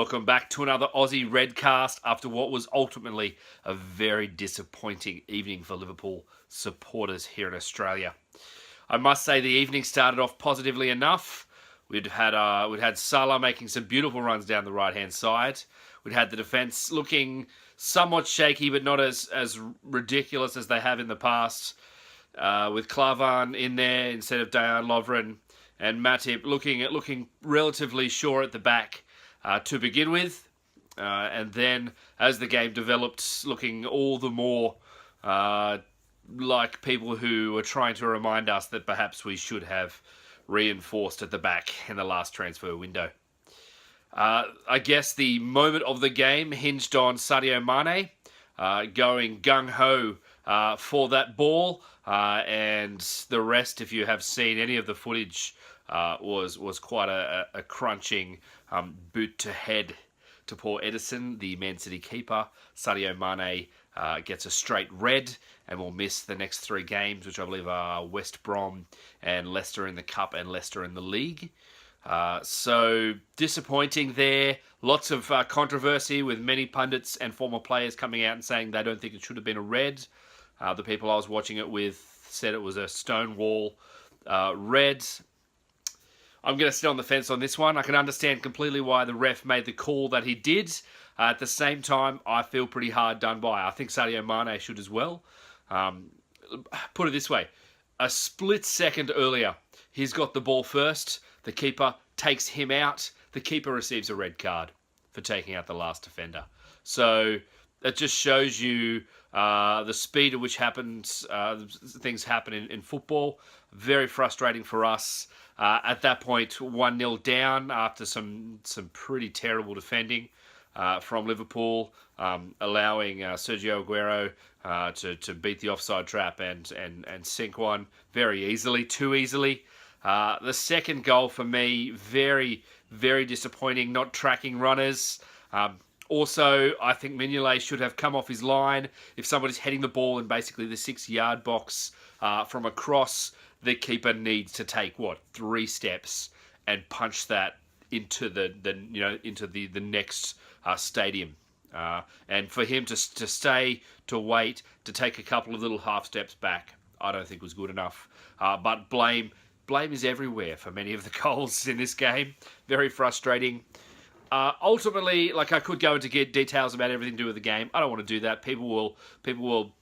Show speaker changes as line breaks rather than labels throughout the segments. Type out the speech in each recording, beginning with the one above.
Welcome back to another Aussie Redcast after what was ultimately a very disappointing evening for Liverpool supporters here in Australia. I must say the evening started off positively enough. We'd had Salah making some beautiful runs down the right-hand side. We'd had the defence looking somewhat shaky, but not as ridiculous as they have in the past. With Klavan in there instead of Dejan Lovren, and Matip looking relatively sure at the back to begin with. And then as the game developed, looking all the more like people who were trying to remind us that perhaps we should have reinforced at the back in the last transfer window. I guess the moment of the game hinged on Sadio Mane going gung-ho for that ball, and the rest, if you have seen any of the footage, was quite a crunching boot to head to poor Ederson, the Man City keeper. Sadio Mane gets a straight red and will miss the next 3 games, which I believe are West Brom and Leicester in the Cup and Leicester in the League. So disappointing there. Lots of controversy with many pundits and former players coming out and saying they don't think it should have been a red. The people I was watching it with said it was a Stonewall red. I'm going to sit on the fence on this one. I can understand completely why the ref made the call that he did. At the same time, I feel pretty hard done by. I think Sadio Mane should as well. Put it this way. A split second earlier, he's got the ball first. The keeper takes him out. The keeper receives a red card for taking out the last defender. So it just shows you the speed at which things happen in football. Very frustrating for us. At that point, 1-0 down after some pretty terrible defending from Liverpool, allowing Sergio Aguero to beat the offside trap and sink one very easily, too easily. The second goal for me, very, very disappointing, not tracking runners. Also, I think Mignolet should have come off his line. If somebody's heading the ball in basically the 6-yard box from across, the keeper needs to take 3 steps and punch that into the next stadium. And for him to wait, to take a couple of little half steps back, I don't think was good enough. But blame is everywhere for many of the goals in this game. Very frustrating. Ultimately, I could go into details about everything to do with the game. I don't want to do that. People will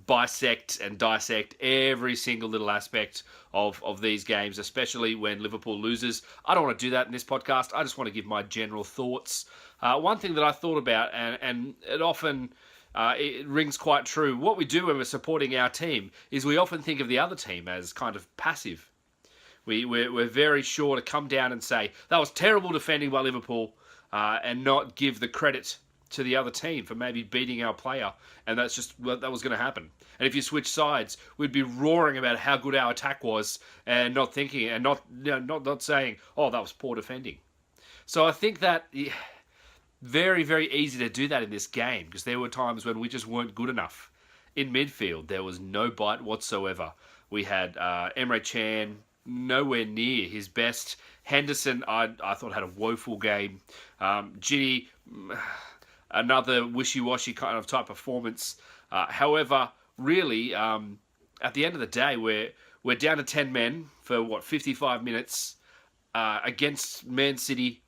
bisect and dissect every single little aspect of these games, especially when Liverpool loses. I don't want to do that in this podcast. I just want to give my general thoughts. One thing that I thought about, and it often it rings quite true, what we do when we're supporting our team is we often think of the other team as kind of passive. We're very sure to come down and say, that was terrible defending by Liverpool, and not give the credit to the other team for maybe beating our player, and that's just that was going to happen. And if you switch sides, we'd be roaring about how good our attack was, and not thinking and not saying, "Oh, that was poor defending." So I think that very, very easy to do that in this game because there were times when we just weren't good enough. In midfield, there was no bite whatsoever. We had Emre Can nowhere near his best. Henderson, I thought had a woeful game. Gini, another wishy-washy kind of type performance. However, really, at the end of the day, we're down to 10 men for 55 minutes against Man City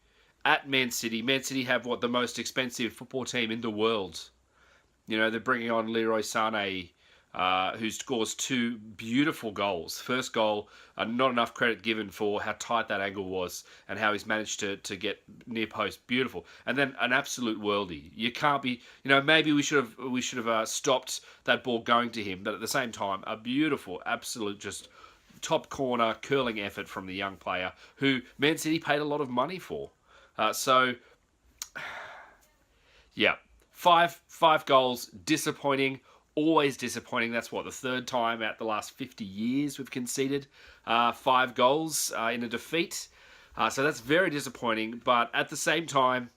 at Man City. Man City have the most expensive football team in the world. They're bringing on Leroy Sané, who scores 2 beautiful goals. First goal, not enough credit given for how tight that angle was and how he's managed to get near post. Beautiful. And then an absolute worldie. You can't be, maybe we should have stopped that ball going to him, but at the same time, a beautiful, absolute, just top corner curling effort from the young player who Man City paid a lot of money for. Yeah, five goals, disappointing. Always disappointing. That's the 3rd time out the last 50 years we've conceded 5 goals in a defeat. So that's very disappointing. But at the same time,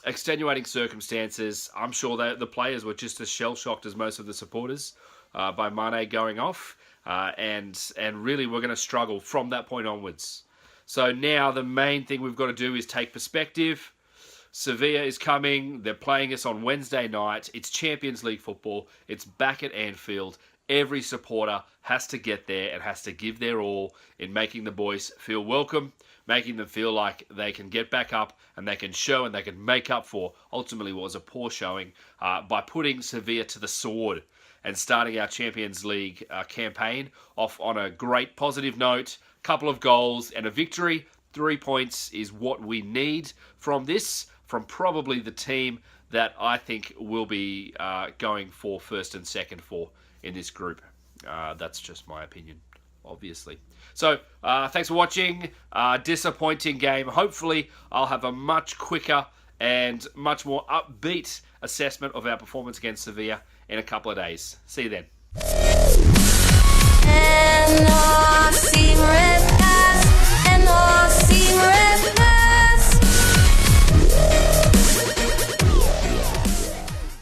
extenuating circumstances. I'm sure that the players were just as shell-shocked as most of the supporters by Mane going off. And really we're going to struggle from that point onwards. So now the main thing we've got to do is take perspective. Sevilla is coming. They're playing us on Wednesday night. It's Champions League football. It's back at Anfield. Every supporter has to get there and has to give their all in making the boys feel welcome, making them feel like they can get back up and they can show and they can make up for ultimately what was a poor showing by putting Sevilla to the sword and starting our Champions League campaign off on a great positive note, couple of goals and a victory. 3 points is what we need from this, from probably the team that I think will be going for first and second for in this group. That's just my opinion, obviously. So, thanks for watching. Disappointing game. Hopefully, I'll have a much quicker and much more upbeat assessment of our performance against Sevilla in a couple of days. See you then.